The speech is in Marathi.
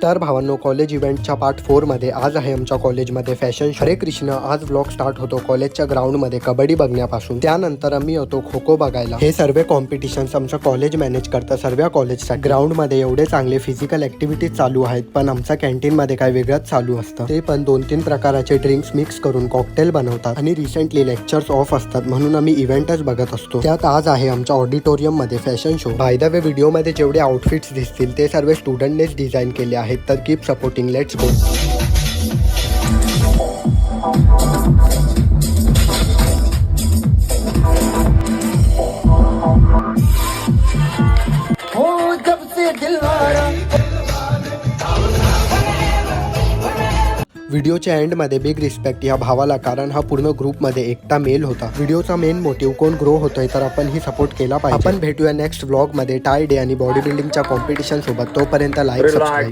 तर भावांनो, कॉलेज इव्हेंटच्या पार्ट 4 मध्ये आज आहे आमच्या कॉलेजमध्ये फॅशन शो. हरे कृष्ण. आज व्लॉग स्टार्ट होतो कॉलेजच्या ग्राउंड मध्ये कबड्डी बघण्यापासून. त्यानंतर आम्ही होतो खो खो बघायला. हे सर्व कॉम्पिटिशन्स आमचं कॉलेज मॅनेज करतं. सर्व कॉलेजच्या ग्राउंड मध्ये एवढे चांगले फिजिकल ऍक्टिव्हिटीज चालू आहेत, पण आमच्या कॅन्टीन मध्ये काय वेगळंच चालू असतं. ते पण 2-3 प्रकाराचे ड्रिंक्स मिक्स करून कॉकटेल बनवतात आणि रिसेंटली लेक्चर्स ऑफ असतात म्हणून आम्ही इव्हेंटच बघत असतो. त्यात आज आहे आमच्या ऑडिटोरियम मध्ये fashion show. By the way, video मध्ये जेवढे आउटफिट्स दिसतील ते सर्व स्टुडंटनेच डिझाईन केले आहेत. तर कीप सपोर्टिंग. Let's go. व्हिडिओच्या एंड मध्ये बिग रिस्पेक्ट या भावाला, कारण हा पूर्ण ग्रुप मध्ये एकटा मेल होता. व्हिडिओचा मेन मोटिव्ह कोण ग्रो होतोय तर आपण ही सपोर्ट केला पाहिजे. आपण भेटूया नेक्स्ट व्लॉग मध्ये टाय डे आणि बॉडी बिल्डिंगच्या कॉम्पिटिशन सोबत. तोपर्यंत लाईक, सबस्क्राईब.